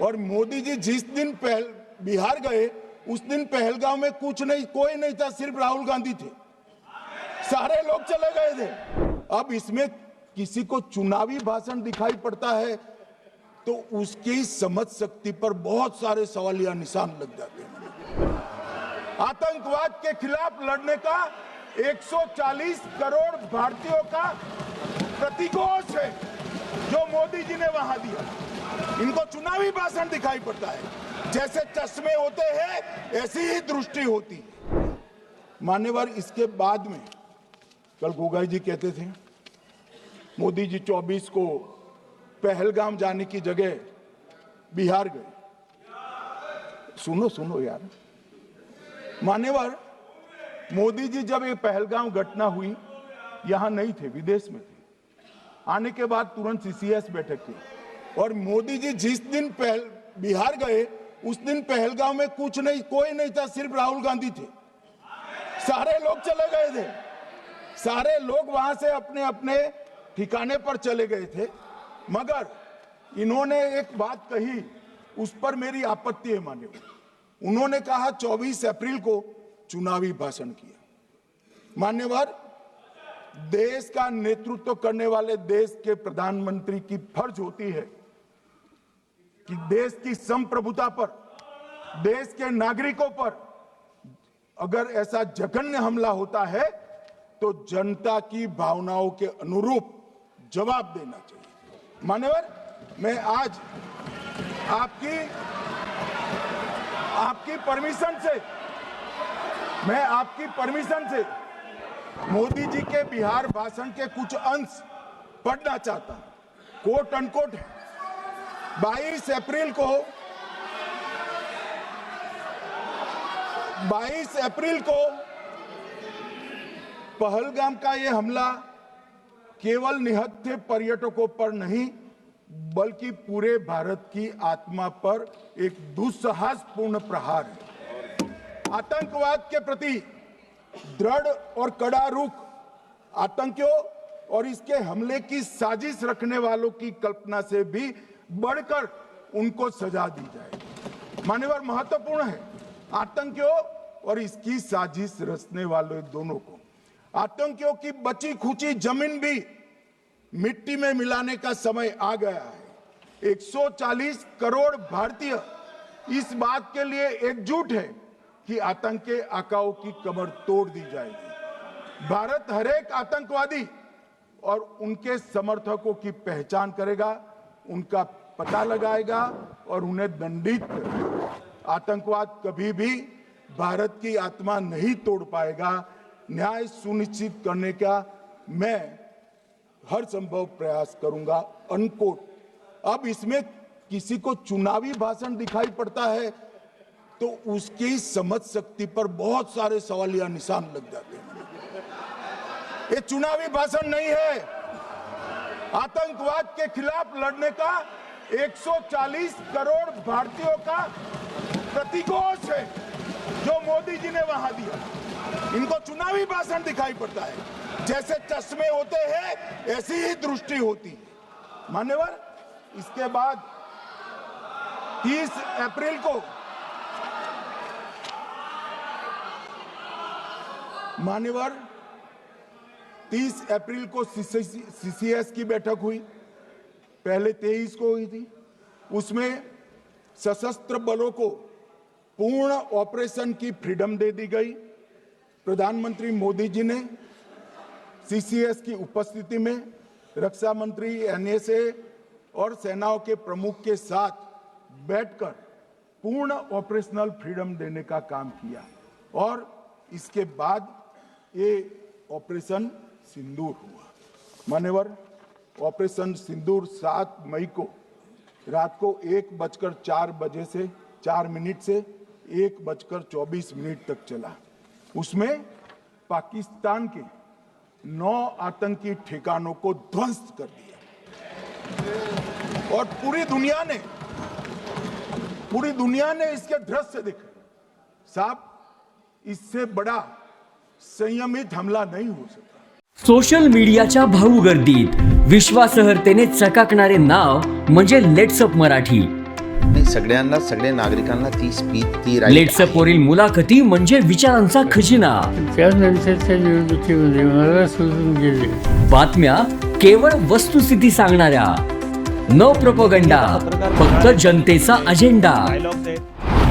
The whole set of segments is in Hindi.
और मोदी जी जिस दिन बिहार गए उस दिन पहलगाम में कुछ नहीं, कोई नहीं था, सिर्फ राहुल गांधी थे, सारे लोग चले गए थे। अब इसमें किसी को चुनावी भाषण दिखाई पड़ता है तो उसकी समझ शक्ति पर बहुत सारे सवालिया निशान लग जाते हैं। आतंकवाद के खिलाफ लड़ने का 140 करोड़ भारतीयों का प्रतिघोष है जो मोदी जी ने वहां दिया। इनको चुनावी भाषण दिखाई पड़ता है, जैसे चश्मे होते हैं ऐसी ही दृष्टि होती है। मान्यवर, इसके बाद में कल गोगाई जी कहते थे मोदी जी 24 को पहलगाम जाने की जगह बिहार गए। सुनो यार, मान्यवर, मोदी जी जब ये पहलगाम घटना हुई यहां नहीं थे, विदेश में थे। आने के बाद तुरंत सीसीएस बैठक की और मोदी जी जिस दिन बिहार गए उस दिन पहलगाम में कुछ नहीं, कोई नहीं था, सिर्फ राहुल गांधी थे, सारे लोग चले गए थे। सारे लोग वहां से अपने अपने ठिकाने पर चले गए थे, मगर इन्होंने एक बात कही उस पर मेरी आपत्ति है। मान्यवर, उन्होंने कहा 24 अप्रैल को चुनावी भाषण किया। मान्यवर, देश का नेतृत्व करने वाले देश के प्रधानमंत्री की फर्ज होती है कि देश की संप्रभुता पर, देश के नागरिकों पर अगर ऐसा जघन्य हमला होता है तो जनता की भावनाओं के अनुरूप जवाब देना चाहिए। मान्यवर, मैं आज आपकी परमिशन से मोदी जी के बिहार भाषण के कुछ अंश पढ़ना चाहता हूं। कोट अनकोट है। 22 अप्रैल को पहलगाम का यह हमला केवल निहत्थे पर्यटकों पर नहीं बल्कि पूरे भारत की आत्मा पर एक दुस्साहसपूर्ण प्रहार है। आतंकवाद के प्रति दृढ़ और कड़ा रुख, आतंकियों और इसके हमले की साजिश रखने वालों की कल्पना से भी बढ़कर उनको सजा दी जाए। मान्यवर, महत्वपूर्ण है आतंकियों और इसकी साजिश रचने वाले दोनों को। आतंकियों की बची खुची जमीन भी मिट्टी में मिलाने का समय आ गया है। 140 करोड़ भारतीय इस बात के लिए एकजुट है कि आतंक के आकाओं की कमर तोड़ दी जाएगी। भारत हरेक आतंकवादी और उनके समर्थकों की पहचान करेगा, उनका पता लगाएगा और उन्हें दंडित करेगा। आतंकवाद कभी भी भारत की आत्मा नहीं तोड़ पाएगा। न्याय सुनिश्चित करने का मैं हर संभव प्रयास करूंगा। अनकोट। अब इसमें किसी को चुनावी भाषण दिखाई पड़ता है तो उसकी समझ शक्ति पर बहुत सारे सवालिया निशान लग जाते हैं। ये चुनावी भाषण नहीं है। आतंकवाद के खिलाफ लड़ने का 140 करोड़ भारतीयों का प्रतिघोष है जो मोदी जी ने वहां दिया। इनको चुनावी भाषण दिखाई पड़ता है, जैसे चश्मे होते हैं ऐसी ही दृष्टि होती है। मान्यवर, इसके बाद 30 अप्रैल को मान्यवर 30 अप्रैल को सीसीएस की बैठक हुई। पहले 23 को हुई थी। उसमें सशस्त्र बलों को पूर्ण ऑपरेशन की फ्रीडम दे दी गई। प्रधानमंत्री मोदी जी ने सीसीएस की उपस्थिति में रक्षा मंत्री, एनएसए और सेनाओं के प्रमुख के साथ बैठकर पूर्ण ऑपरेशनल फ्रीडम देने का काम किया और इसके बाद ये ऑपरेशन सिंदूर हुआ। मान्यवर, ऑपरेशन सिंदूर 7 मई को रात को 1:04 से 4 मिनट से 1:24 तक चला। उसमें पाकिस्तान के 9 आतंकी ठिकानों को ध्वस्त कर दिया और पूरी दुनिया ने इसके दृश्य देखे। साहब, इससे बड़ा संयमित हमला नहीं हो सकता। सोशल मीडियाच्या भाऊ गर्दीत विश्वासार्हतेने चकाकणारे नाव म्हणजे लेट्सअप मराठी। नाही, सगळ्या नागरिकांना ती स्पीच ती right लेट्सअप वरील मुलाखती म्हणजे विचारांचा खजिना. त्यानंतरच्या निवडणुकीमध्ये मला सोडून गेले. बातम्या केवळ वस्तुस्थिती सांगणाऱ्या, न प्रोपगंडा, फक्त जनतेचा अजेंडा.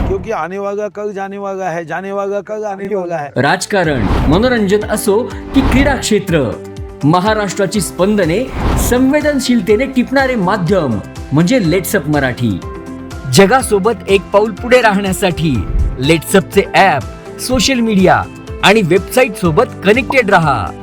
क्योंकि आने वाला कल जाने वाला है, जाने वाला कल आने वाला है. राजकारण, मनोरंजन असो की क्रीडा क्षेत्र, महाराष्ट्राची स्पंदने संवेदनशीलतेने टिपणारे माध्यम म्हणजे लेट्सअप मराठी. जगासोबत एक पाऊल पुढे राहण्यासाठी लेट्सअपचे ॲप, सोशल मीडिया आणि वेबसाईट सोबत कनेक्टेड रहा.